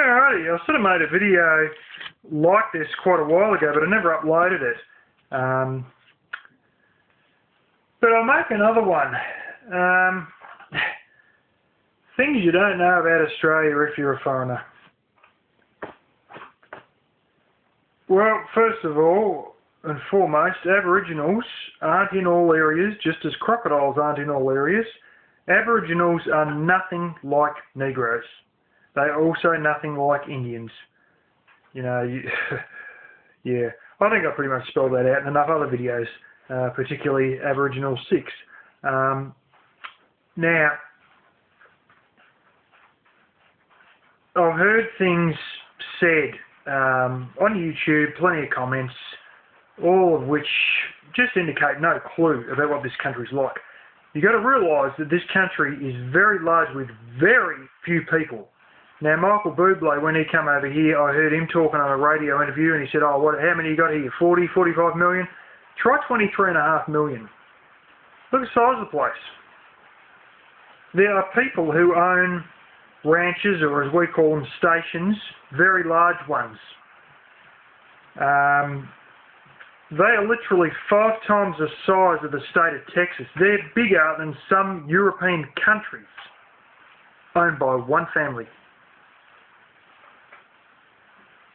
Alrighty, I sort of made a video like this quite a while ago, but I never uploaded it. But I'll make another one. Things you don't know about Australia if you're a foreigner. Well, first of all and foremost, Aboriginals aren't in all areas, just as crocodiles aren't in all areas. Aboriginals are nothing like Negroes. They are also nothing like Indians. You know, yeah. I think I pretty much spelled that out in enough other videos, particularly Aboriginal 6. Now, I've heard things said on YouTube, plenty of comments, all of which just indicate no clue about what this country's like. You've got to realise that this country is very large with very few people. Now, Michael Bublé, when he came over here, I heard him talking on a radio interview, and he said, oh, how many you got here? 40, 45 million? Try 23.5 million. Look at the size of the place. There are people who own ranches, or as we call them, stations, very large ones. They are literally 5 times the size of the state of Texas. They're bigger than some European countries owned by one family.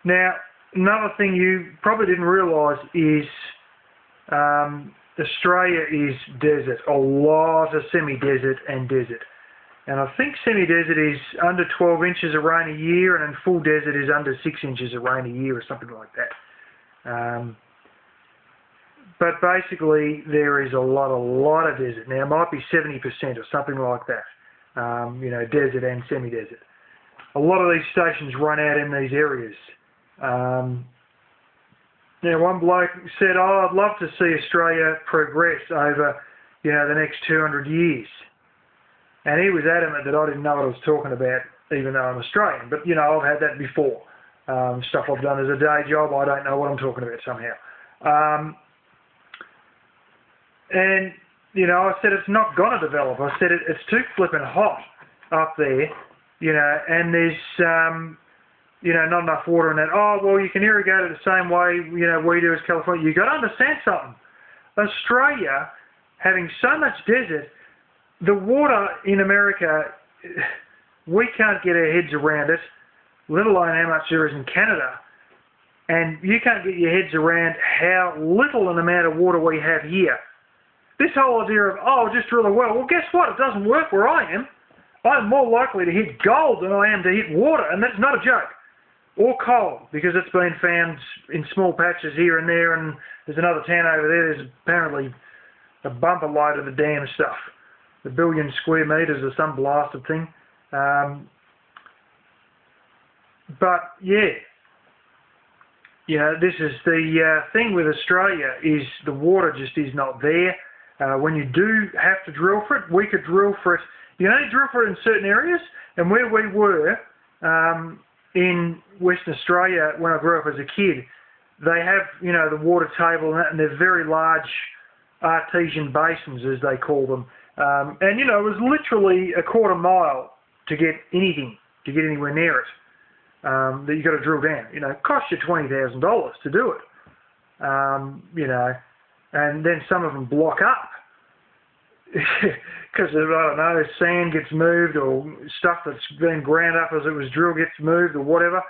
Now, another thing you probably didn't realise is Australia is desert, a lot of semi-desert and desert. And I think semi-desert is under 12 inches of rain a year, and then full desert is under 6 inches of rain a year or something like that. But basically, there is a lot of desert. Now, it might be 70% or something like that, you know, desert and semi-desert. A lot of these stations run out in these areas. Now, one bloke said, oh, I'd love to see Australia progress over, you know, the next 200 years. And he was adamant that I didn't know what I was talking about, even though I'm Australian. But, you know, I've had that before. Stuff I've done as a day job, I don't know what I'm talking about somehow. And, you know, I said it's not going to develop. I said it's too flippin' hot up there, you know, and there's, you know, not enough water in that. Oh, well, you can irrigate it the same way, you know, we do as California. You've got to understand something. Australia, having so much desert, the water in America, we can't get our heads around it, let alone how much there is in Canada. And you can't get your heads around how little an amount of water we have here. This whole idea of, oh, just drill a well. Well, guess what? It doesn't work where I am. I'm more likely to hit gold than I am to hit water, and that's not a joke. Or coal, because it's been found in small patches here and there, and there's another town over there, there's apparently a bumper load of the damn stuff. A billion square metres or some blasted thing. But, yeah. You know, this is the thing with Australia, is the water just is not there. When you do have to drill for it, we could drill for it. You can only drill for it in certain areas, and where we were in Western Australia when I grew up as a kid, they have, you know, the water table and that, and they're very large artesian basins, as they call them. And, you know, it was literally a quarter mile to get anything, to get anywhere near it, that you got to drill down. You know, it cost you $20,000 to do it. You know, and then some of them block up because, I don't know, sand gets moved, or stuff that's been ground up as it was drilled gets moved, or whatever.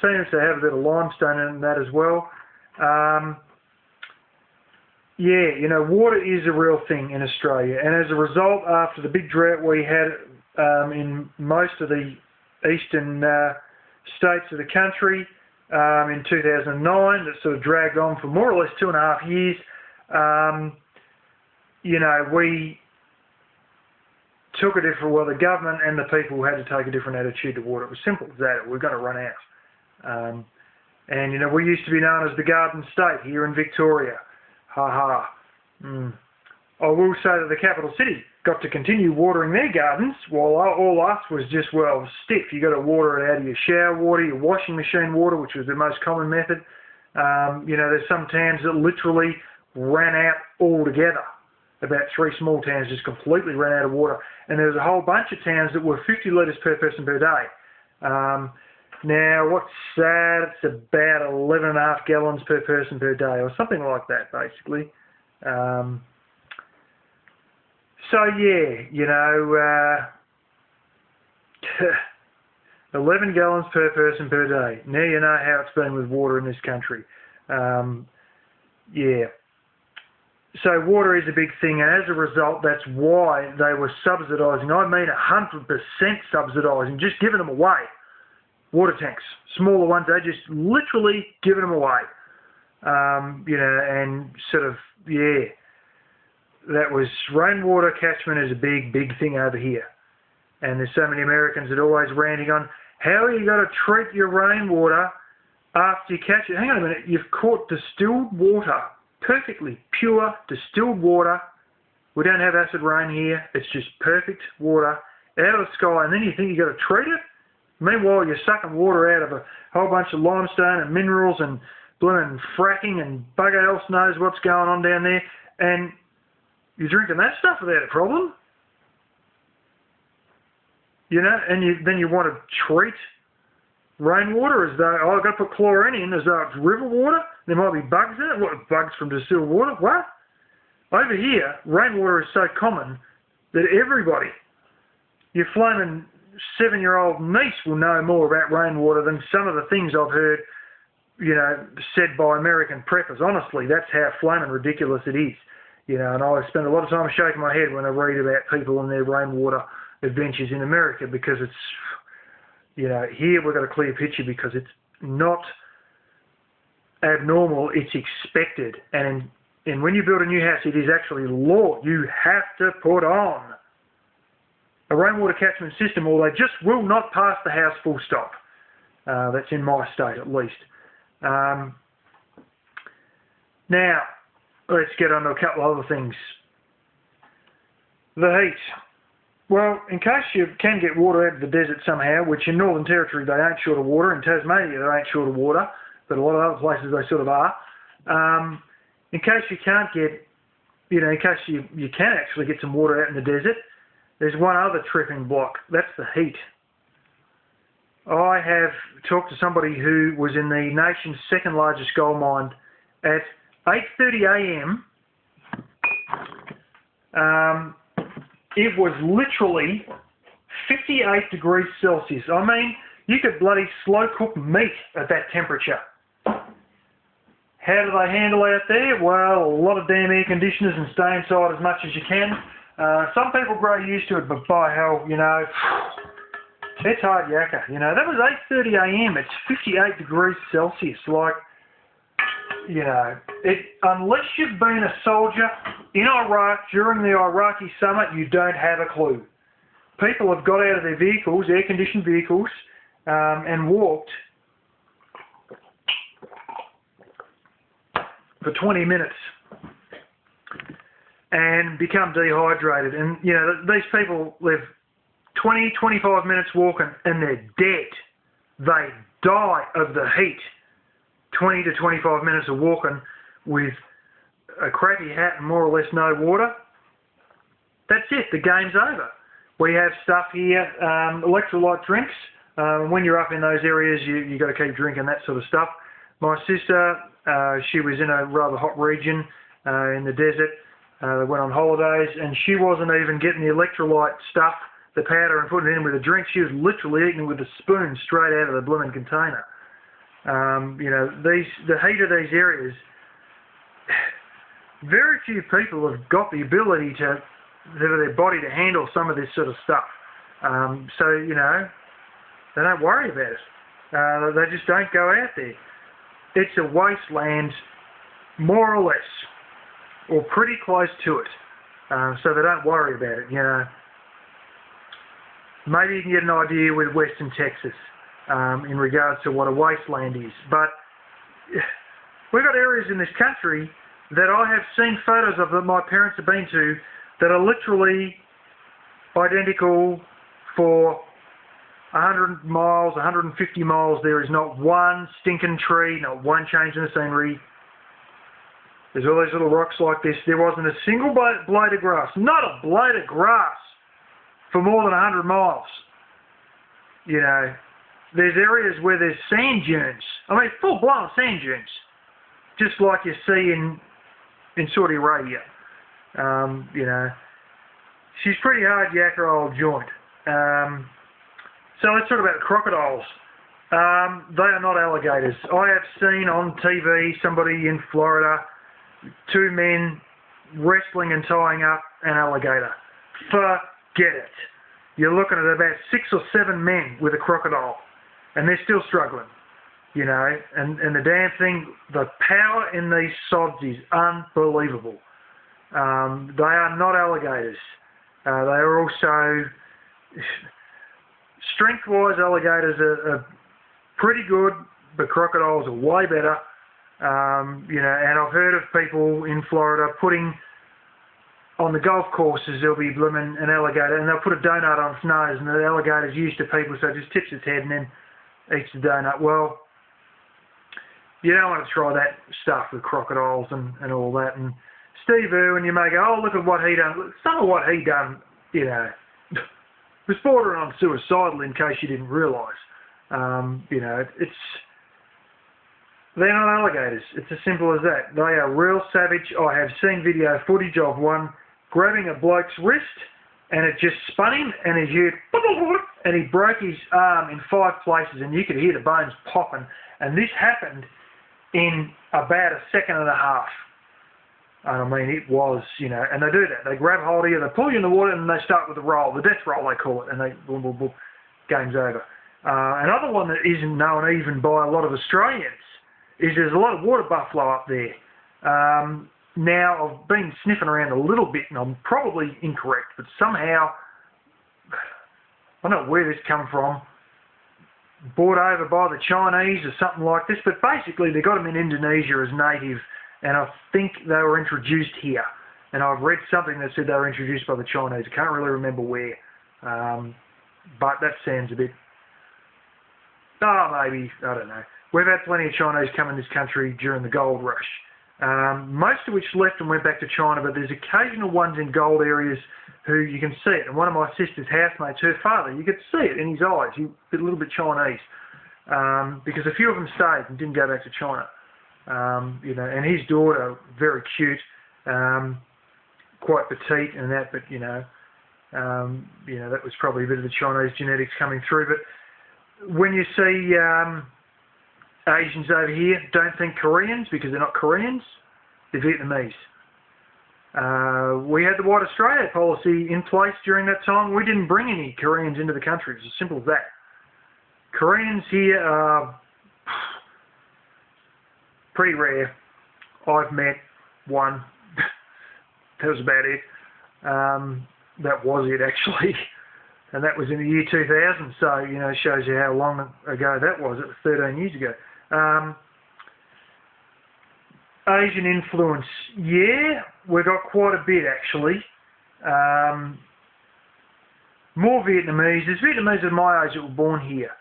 Seems to have a bit of limestone in that as well. Yeah, you know, water is a real thing in Australia, and as a result, after the big drought we had in most of the eastern states of the country in 2009, that sort of dragged on for more or less 2.5 years, you know, we took a different, well, the government and the people had to take a different attitude to water. It was simple as that. We're going to run out. And, you know, we used to be known as the Garden State here in Victoria. Ha ha. I will say that the capital city got to continue watering their gardens, while all us was just, well, stiff. You got to water it out of your shower water, your washing machine water, which was the most common method. You know, there's some towns that literally ran out altogether. About 3 small towns just completely ran out of water. And there was a whole bunch of towns that were 50 litres per person per day. Now, what's that? It's about 11.5 gallons per person per day, or something like that, basically. So, yeah, you know, 11 gallons per person per day. Now you know how it's been with water in this country. Yeah. So water is a big thing, and as a result, that's why they were subsidising. I mean 100% subsidising, just giving them away. Water tanks, smaller ones, they just literally giving them away. You know, and sort of, yeah, that was, rainwater catchment is a big, big thing over here. And there's so many Americans that are always ranting on, how are you going to treat your rainwater after you catch it? Hang on a minute, you've caught distilled water, perfectly pure distilled water. We don't have acid rain here, it's just perfect water out of the sky, and then you think you've got to treat it? Meanwhile, you're sucking water out of a whole bunch of limestone and minerals and blooming fracking and bugger else knows what's going on down there, and you're drinking that stuff without a problem. You know, and then you want to treat rainwater as though, oh, I've got to put chlorine in as though it's river water. There might be bugs in it. What, bugs from distilled water? What? Over here, rainwater is so common that everybody, your flaming 7-year-old niece will know more about rainwater than some of the things I've heard, you know, said by American preppers. Honestly, that's how flaming ridiculous it is. You know, and I spend a lot of time shaking my head when I read about people and their rainwater adventures in America, because it's, you know, here we've got a clear picture because it's not abnormal, it's expected. And when you build a new house, it is actually law. You have to put on a rainwater catchment system, or they just will not pass the house full stop. That's in my state at least. Now, let's get on to a couple of other things. The heat. Well, in case you can get water out of the desert somehow, which in Northern Territory they ain't short of water, in Tasmania they ain't short of water, but a lot of other places they sort of are. In case you can't get, you know, in case you can actually get some water out in the desert, there's one other tripping block. That's the heat. I have talked to somebody who was in the nation's second largest gold mine at 8:30 a.m. It was literally 58 degrees Celsius. I mean, you could bloody slow cook meat at that temperature. How do they handle out there? Well, a lot of damn air conditioners and stay inside as much as you can. Some people grow used to it, but by hell, you know, it's hard yakka. You know, that was 8:30 a.m. It's 58 degrees Celsius. Like, you know, unless you've been a soldier in Iraq during the Iraqi summer, you don't have a clue. People have got out of their vehicles, air-conditioned vehicles, and walked for 20 minutes and become dehydrated. And, you know, these people live 20, 25 minutes walking and they're dead. They die of the heat. 20 to 25 minutes of walking with a crappy hat and more or less no water. That's it, the game's over. We have stuff here, electrolyte drinks. When you're up in those areas, you got to keep drinking that sort of stuff. My sister, she was in a rather hot region in the desert. They went on holidays, and she wasn't even getting the electrolyte stuff, the powder, and putting it in with a drink. She was literally eating it with a spoon straight out of the blooming container. You know, the heat of these areas, very few people have got the ability to their body to handle some of this sort of stuff. So, you know, they don't worry about it. They just don't go out there. It's a wasteland, more or less, or pretty close to it. So they don't worry about it, you know. Maybe you can get an idea with Western Texas in regards to what a wasteland is. But we've got areas in this country that I have seen photos of that my parents have been to that are literally identical for 100 miles, 150 miles. There is not one stinking tree, not one change in the scenery. There's all these little rocks like this. There wasn't a single blade of grass, not a blade of grass for more than 100 miles. You know, there's areas where there's sand dunes. I mean, full-blown sand dunes, just like you see in Saudi Arabia. You know, she's pretty hard yakker old joint. So let's talk about crocodiles. They are not alligators. I have seen on TV somebody in Florida, 2 men wrestling and tying up an alligator. Forget it. You're looking at about 6 or 7 men with a crocodile, and they're still struggling, you know, and the damn thing, the power in these sods is unbelievable. They are not alligators. They are also, strength-wise, alligators are pretty good, but crocodiles are way better. You know, and I've heard of people in Florida putting on the golf courses, there'll be blooming an alligator, and they'll put a donut on its nose, and the alligator's used to people, so it just tips its head and then eats the donut. Well, you don't want to try that stuff with crocodiles and all that. And Steve Irwin, you may go, oh, look at what he done. Some of what he done, you know, was bordering on suicidal, in case you didn't realise. You know, they're not alligators. It's as simple as that. They are real savage. I have seen video footage of one grabbing a bloke's wrist, and it just spun him, and he heard, and he broke his arm in 5 places, and you could hear the bones popping. And this happened in about a second and a half. And I mean, it was, you know, and they do that. They grab hold of you, they pull you in the water, and they start with the roll, the death roll they call it, and they, boom, boom, boom, game's over. Another one that isn't known even by a lot of Australians is there's a lot of water buffalo up there. Now, I've been sniffing around a little bit, and I'm probably incorrect, but somehow, I don't know where this come from, brought over by the Chinese or something like this, but basically they got them in Indonesia as native, and I think they were introduced here. And I've read something that said they were introduced by the Chinese. I can't really remember where, but that sounds a bit, maybe, I don't know. We've had plenty of Chinese come in this country during the gold rush, most of which left and went back to China, but there's occasional ones in gold areas who you can see it. And one of my sister's housemates, her father, you could see it in his eyes. He's a little bit Chinese, because a few of them stayed and didn't go back to China. You know, and his daughter, very cute, quite petite and that, but you know, that was probably a bit of the Chinese genetics coming through. But when you see Asians over here, don't think Koreans, because they're not Koreans, they're Vietnamese. We had the White Australia policy in place during that time. We didn't bring any Koreans into the country. It's as simple as that. Koreans here are pretty rare. I've met one. That was about it. That was it, actually. And that was in the year 2000, so, you know, shows you how long ago that was. It was 13 years ago. Asian influence, yeah, we've got quite a bit, actually. More Vietnamese. There's Vietnamese of my age that were born here.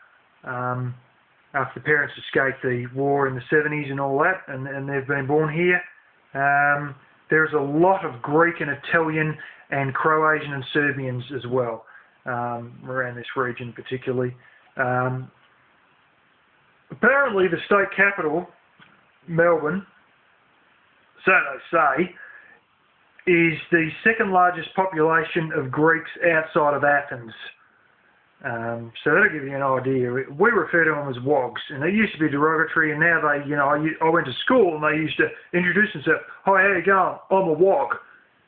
After the parents escaped the war in the 70s and all that, and they've been born here. There's a lot of Greek and Italian and Croatian and Serbians as well, around this region particularly. Apparently the state capital, Melbourne, so they say, is the second largest population of Greeks outside of Athens. So that'll give you an idea. We refer to them as wogs, and they used to be derogatory, and now they, you know, I went to school and they used to introduce themselves, hi, how you going? I'm a wog.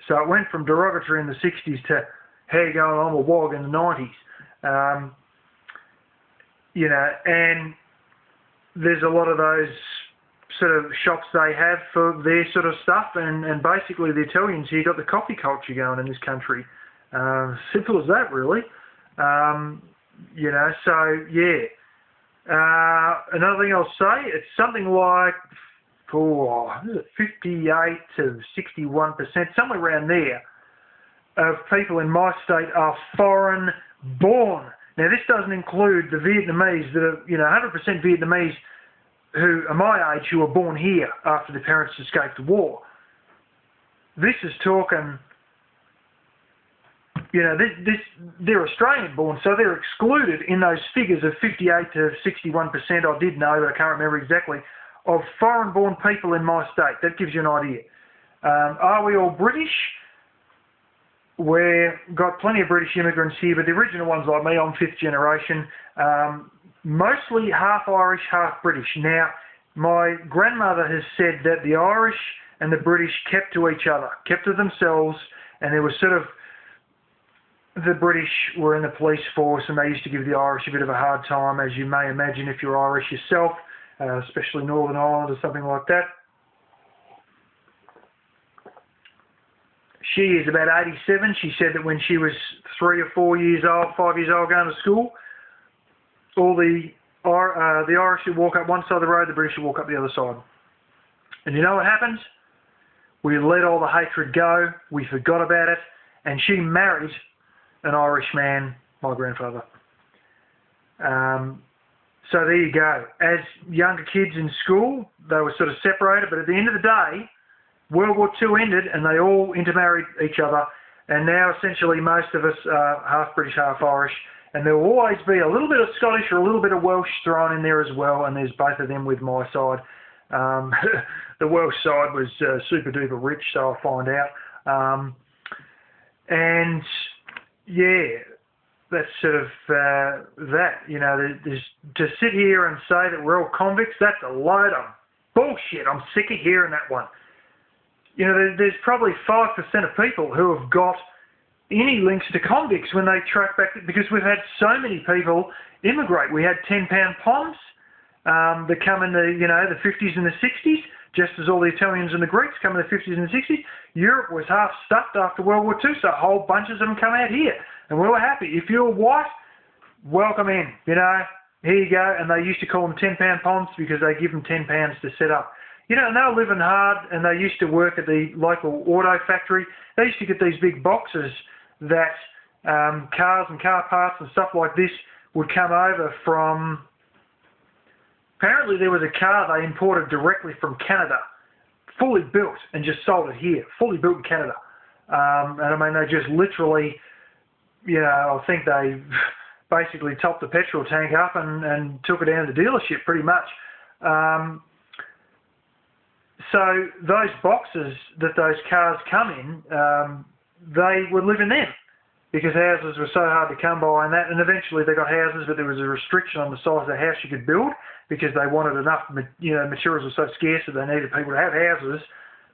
So it went from derogatory in the 60s to, how you going? I'm a wog in the 90s. You know, and there's a lot of those sort of shops they have for their sort of stuff, and basically the Italians here got the coffee culture going in this country. Simple as that, really. You know, so yeah. Another thing I'll say, it's something like 58 to 61%, somewhere around there, of people in my state are foreign born. Now this doesn't include the Vietnamese that are, you know, 100% Vietnamese who are my age, who were born here after their parents escaped the war. This is talking they're Australian born, so they're excluded in those figures of 58 to 61%, I did know, but I can't remember exactly, of foreign born people in my state. That gives you an idea. Are we all British? We've got plenty of British immigrants here, but the original ones like me, I'm fifth generation, mostly half Irish, half British. Now, my grandmother has said that the Irish and the British kept to each other, kept to themselves, and there was sort of, the British were in the police force and they used to give the Irish a bit of a hard time, as you may imagine if you're Irish yourself, especially Northern Ireland or something like that. She is about 87. She said that when she was 3 or 4 years old, 5 years old, going to school, all the Irish would walk up one side of the road, the British would walk up the other side. And you know what happened? We let all the hatred go, we forgot about it, and she married an Irish man, my grandfather. So there you go. As younger kids in school, they were sort of separated, but at the end of the day, World War II ended and they all intermarried each other, and now essentially most of us are half British, half Irish, and there will always be a little bit of Scottish or a little bit of Welsh thrown in there as well, and there's both of them with my side. The Welsh side was super duper rich, so I'll find out. And yeah, that's sort of that. You know, to sit here and say that we're all convicts, that's a load of bullshit. I'm sick of hearing that one. You know, there's probably 5% of people who have got any links to convicts when they track back, because we've had so many people immigrate. We had 10-pound poms that come in the, the 50s and the 60s, just as all the Italians and the Greeks come in the 50s and the 60s. Europe was half stuffed after World War II, so whole bunches of them come out here. And we were happy. If you're white, welcome in, here you go. And they used to call them 10-pound poms because they give them 10 pounds to set up. And they were living hard, and they used to work at the local auto factory. They used to get these big boxes that cars and car parts and stuff like this would come over from. Apparently there was a car they imported directly from Canada, fully built, and just sold it here, fully built in Canada. And I mean, they just literally, I think they basically topped the petrol tank up and took it down to the dealership pretty much. So those boxes that those cars come in, they would live in them because houses were so hard to come by, and eventually they got houses, but there was a restriction on the size of the house you could build because they wanted enough, materials were so scarce that they needed people to have houses,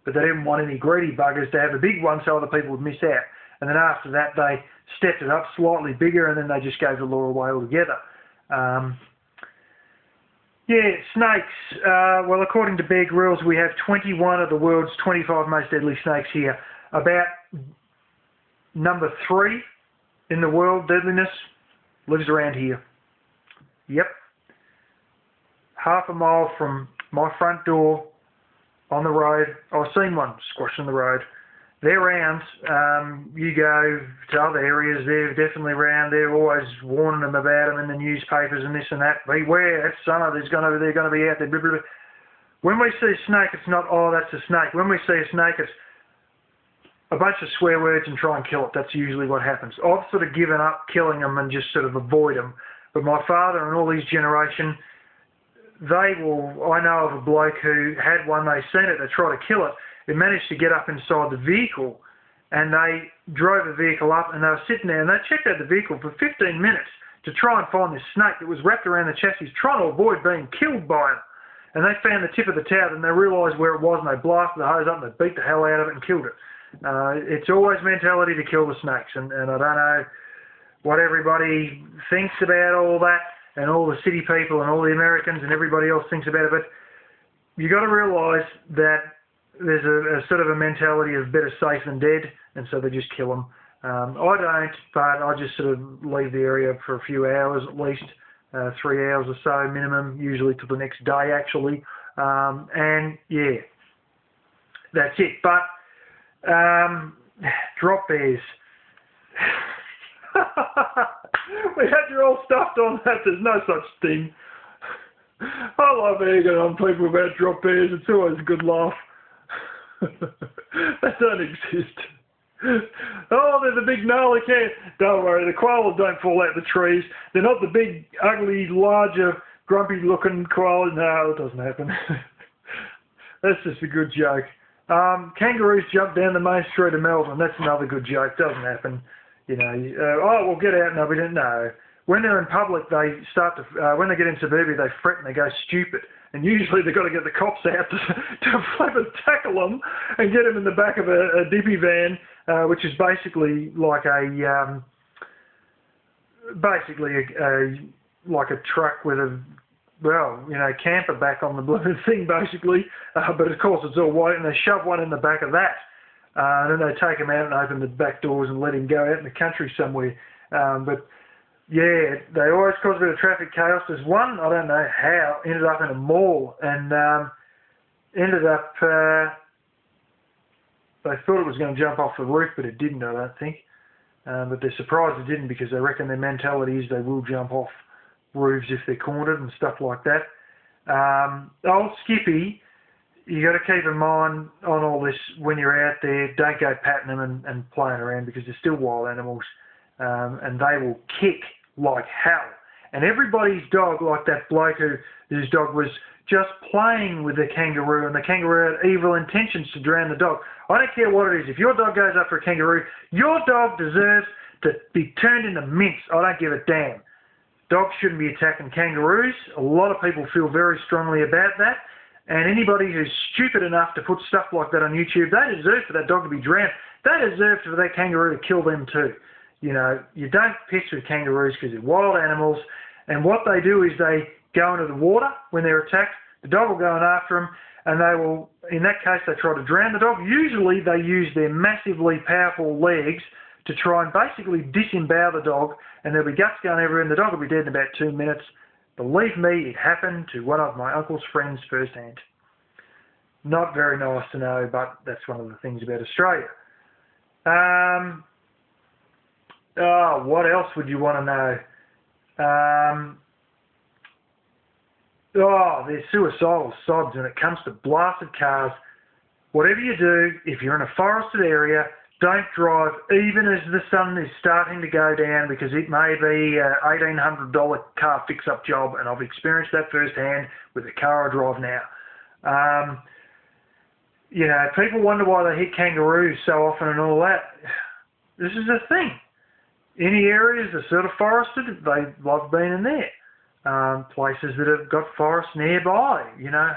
but they didn't want any greedy buggers to have a big one so other people would miss out. And then after that, they stepped it up slightly bigger, and then they just gave the law away altogether. Snakes. Well, according to Bear Grylls, we have 21 of the world's 25 most deadly snakes here. About number 3 in the world deadliness lives around here. Yep. Half a mile from my front door on the road, I've seen one squashed on the road. They're round. You go to other areas, they're definitely round. They're always warning them about them in the newspapers and this and that. Beware, that's summer, they're going to be out there. Blah, blah, blah. When we see a snake, it's not, oh, that's a snake. When we see a snake, it's a bunch of swear words and try and kill it. That's usually what happens. I've sort of given up killing them and just sort of avoid them. But my father and all his generation, I know of a bloke who had one, they seen it, they tried to kill it. It managed to get up inside the vehicle, and they drove the vehicle up, and they were sitting there, and they checked out the vehicle for 15 minutes to try and find this snake that was wrapped around the chassis, trying to avoid being killed by him. And they found the tip of the tower, and they realised where it was, and they blasted the hose up, and they beat the hell out of it and killed it. It's always mentality to kill the snakes, and I don't know what everybody thinks about all that, and all the city people and all the Americans and everybody else thinks about it, but you got to realise that there's a sort of a mentality of better safe than dead, and so they just kill them. I don't, but I just sort of leave the area for a few hours at least, 3 hours or so minimum, usually till the next day actually. And yeah, that's it. But drop bears. We had you all stuffed on that. There's no such thing. I love egging on people about drop bears. It's always a good laugh. They don't exist. Oh, they're the big gnarly can. Don't worry, the koalas don't fall out the trees. They're not the big, ugly, larger, grumpy-looking koalas. No, it doesn't happen. That's just a good joke. Kangaroos jump down the main street of Melbourne. That's another good joke. Doesn't happen. You know, oh, we'll get out. No, we didn't know. When they're in public, they start to, when they get in suburbia, they fret and they go stupid. And usually they've got to get the cops out to flip and tackle them and get them in the back of a dippy van, which is basically like like a truck with a, well, you know, camper back on the blooming thing, basically. But of course it's all white, and they shove one in the back of that. And then they take him out and open the back doors and let him go out in the country somewhere. But yeah, they always cause a bit of traffic chaos. There's one, I don't know how, ended up in a mall and ended up, they thought it was going to jump off the roof, but it didn't, I don't think. But they're surprised it didn't, because they reckon their mentality is they will jump off roofs if they're cornered and stuff like that. Old Skippy, you got to keep in mind on all this when you're out there. Don't go patting them and playing around, because they're still wild animals, and they will kick like hell. And everybody's dog, like that bloke whose dog was just playing with the kangaroo, and the kangaroo had evil intentions to drown the dog. I don't care what it is. If your dog goes up for a kangaroo, your dog deserves to be turned into mince. I don't give a damn. Dogs shouldn't be attacking kangaroos. A lot of people feel very strongly about that. And anybody who's stupid enough to put stuff like that on YouTube, they deserve for that dog to be drowned. They deserve for that kangaroo to kill them too. You know, you don't piss with kangaroos because they're wild animals. And what they do is they go into the water when they're attacked. The dog will go in after them, and they will, in that case, they try to drown the dog. Usually they use their massively powerful legs to try and basically disembowel the dog, and there'll be guts going everywhere, and the dog will be dead in about 2 minutes. Believe me, it happened to one of my uncle's friends firsthand. Not very nice to know, but that's one of the things about Australia. What else would you want to know? They're suicidal sods when it comes to blasted cars. Whatever you do, if you're in a forested area, don't drive even as the sun is starting to go down, because it may be a $1,800 car fix-up job, and I've experienced that firsthand with the car I drive now. You know, people wonder why they hit kangaroos so often and all that. This is a thing. Any areas that are sort of forested, they love being in there. Places that have got forests nearby, you know.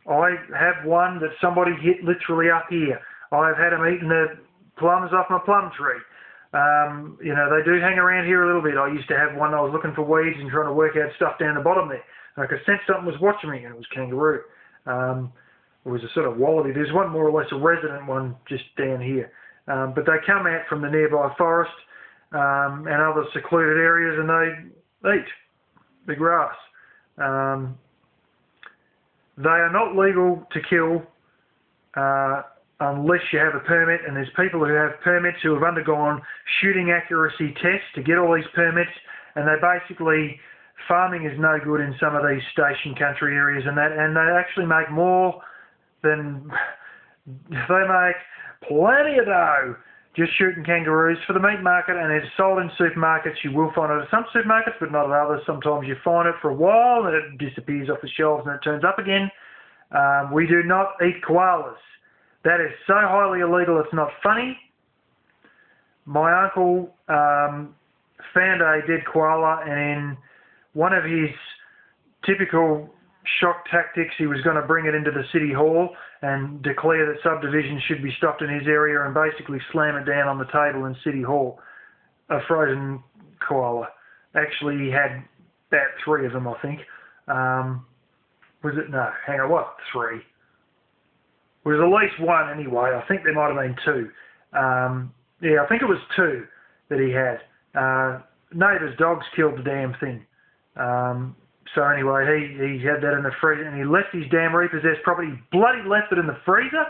I have one that somebody hit literally up here. I've had them eating the plums off my plum tree. You know, they do hang around here a little bit. I used to have one. I was looking for weeds and trying to work out stuff down the bottom there. And I could sense something was watching me, and it was kangaroo. It was a sort of wallaby. There's one more or less a resident one just down here. But they come out from the nearby forest and other secluded areas, and they eat the grass. They are not legal to kill unless you have a permit, and there's people who have permits who have undergone shooting accuracy tests to get all these permits, and they basically, farming is no good in some of these station country areas and that, and they actually make more than, they make plenty of dough just shooting kangaroos for the meat market, and it's sold in supermarkets. You will find it at some supermarkets, but not at others. Sometimes you find it for a while and it disappears off the shelves and it turns up again. We do not eat koalas. That is so highly illegal, it's not funny. My uncle found a dead koala, and in one of his typical shock tactics, he was going to bring it into the city hall and declare that subdivisions should be stopped in his area and basically slam it down on the table in City Hall. A frozen koala. Actually, he had about 3 of them, I think. Was it? No, hang on, what? 3? It was at least 1 anyway. I think there might have been 2. Yeah, I think it was 2 that he had. Neighbours' dogs killed the damn thing. So anyway, he had that in the freezer, and he left his damn repossessed property, bloody left it in the freezer,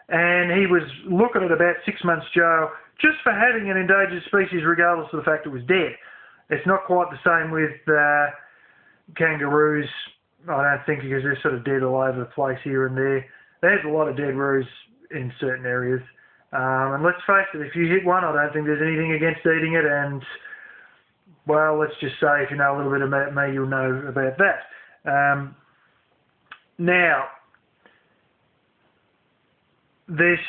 and he was looking at about 6 months jail just for having an endangered species, regardless of the fact it was dead. It's not quite the same with kangaroos, I don't think, because they're sort of dead all over the place here and there. There's a lot of dead roos in certain areas. And let's face it, if you hit one, I don't think there's anything against eating it. And, well, let's just say if you know a little bit about me, you'll know about that. Now, there's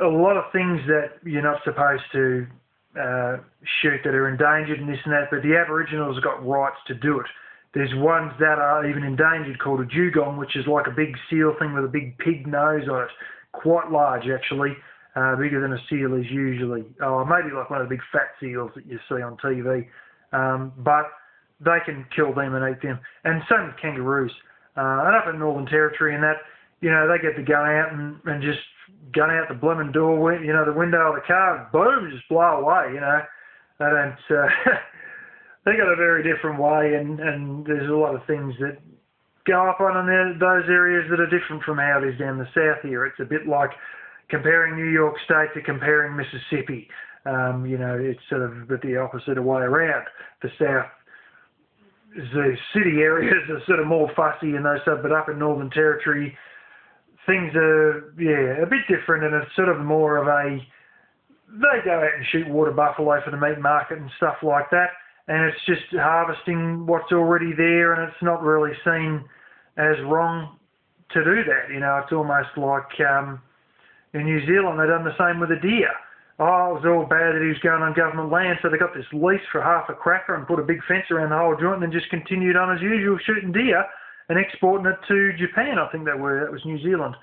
a lot of things that you're not supposed to shoot that are endangered and this and that, but the Aboriginals have got rights to do it. There's ones that are even endangered called a dugong, which is like a big seal thing with a big pig nose on it. Quite large, actually. Bigger than a seal is usually. Oh, maybe like one of the big fat seals that you see on TV. But they can kill them and eat them. And same with kangaroos. And up in Northern Territory and that, you know, they get to go out and just gun out the blooming door, you know, the window of the car, boom, just blow away, you know. They don't, they got a very different way, and there's a lot of things that go up on in those areas that are different from how it is down the south here. It's a bit like comparing New York State to comparing Mississippi. You know, it's sort of the opposite way around. The south, the city areas are sort of more fussy and those stuff, but up in Northern Territory, things are, yeah, a bit different, and it's sort of more of a, they go out and shoot water buffalo for the meat market and stuff like that, and it's just harvesting what's already there, and it's not really seen as wrong to do that. You know, it's almost like in New Zealand, they've done the same with a deer. Oh, it was all bad that he was going on government land, so they got this lease for half a cracker and put a big fence around the whole joint and then just continued on as usual shooting deer and exporting it to Japan. I think that was New Zealand.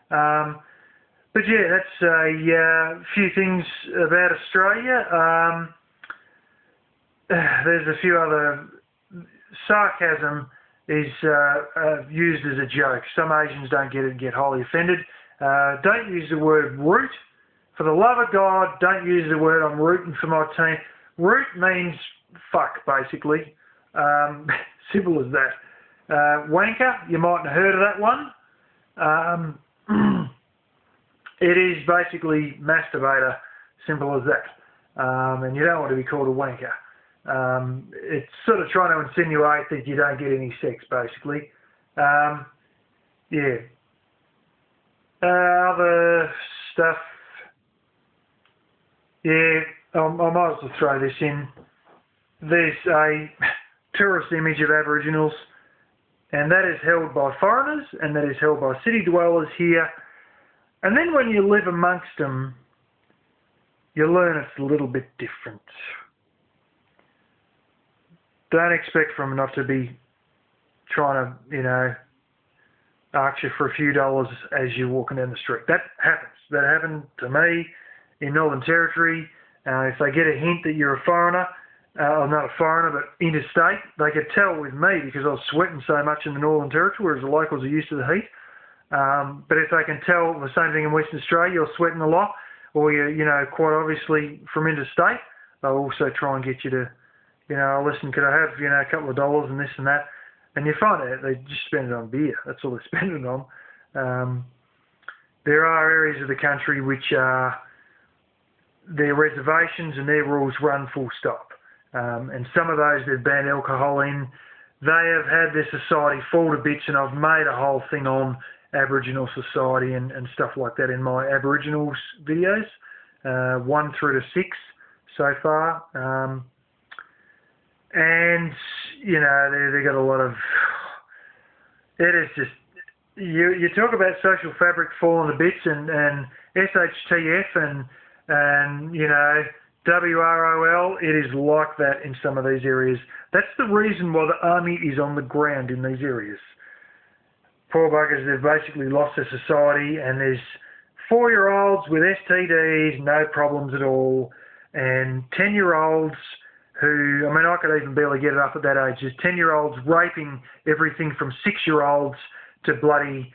But yeah, that's a few things about Australia. There's a few other. Sarcasm is used as a joke. Some Asians don't get it and get highly offended. Don't use the word root. For the love of God, don't use the word I'm rooting for my team. Root means fuck, basically. Simple as that. Wanker, you mightn't have heard of that one. It is basically masturbator, simple as that. And you don't want to be called a wanker. It's sort of trying to insinuate that you don't get any sex, basically. Yeah. Other stuff. Yeah, I might as well throw this in. There's a tourist image of Aboriginals, and that is held by foreigners, and that is held by city dwellers here. And then when you live amongst them, you learn it's a little bit different. Don't expect from them not to be trying to, you know, ask you for a few dollars as you're walking down the street. That happens. That happened to me in Northern Territory. If they get a hint that you're a foreigner, or not a foreigner, but interstate, they could tell with me because I was sweating so much in the Northern Territory, whereas the locals are used to the heat. But if they can tell the same thing in Western Australia, you're sweating a lot, or you're, you know, quite obviously from interstate, they'll also try and get you to, you know, listen, could I have, you know, a couple of dollars and this and that? And you find out they just spend it on beer. That's all they spend it on. There are areas of the country which are, their reservations and their rules run full stop. And some of those they've banned alcohol in. They have had their society fall to bits, and I've made a whole thing on Aboriginal society and stuff like that in my Aboriginals videos, 1 through to 6 so far. And, you know, they got a lot of, it is just, you talk about social fabric falling to bits and SHTF and you know, WROL, it is like that in some of these areas. That's the reason why the army is on the ground in these areas. Poor buggers, they've basically lost their society, and there's 4-year-olds with STDs, no problems at all, and 10-year-olds who, I mean, I could even barely get it up at that age. There's 10-year-olds raping everything from 6-year-olds to bloody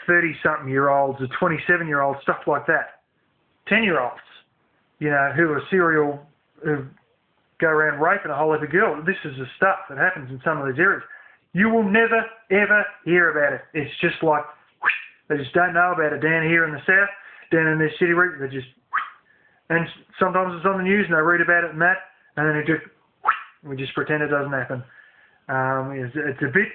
30-something-year-olds or 27-year-olds, stuff like that. 10-year-olds, you know, who go around raping a whole heap of girls. This is the stuff that happens in some of these areas. You will never, ever hear about it. It's just like, whoosh, they just don't know about it down here in the south, down in their city, they just, and sometimes it's on the news and they read about it and that, and then it just, we just pretend it doesn't happen. It's a bit,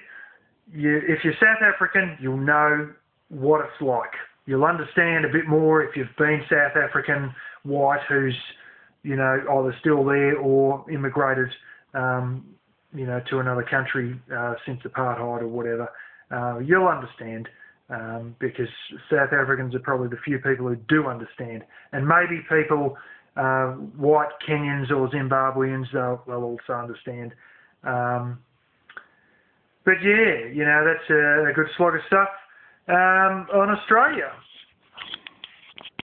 if you're South African, you'll know what it's like. You'll understand a bit more if you've been South African white who's, you know, either still there or immigrated, you know, to another country since apartheid or whatever. You'll understand because South Africans are probably the few people who do understand. And maybe people, white Kenyans or Zimbabweans, they'll also understand. But yeah, you know, that's a good slog of stuff on Australia.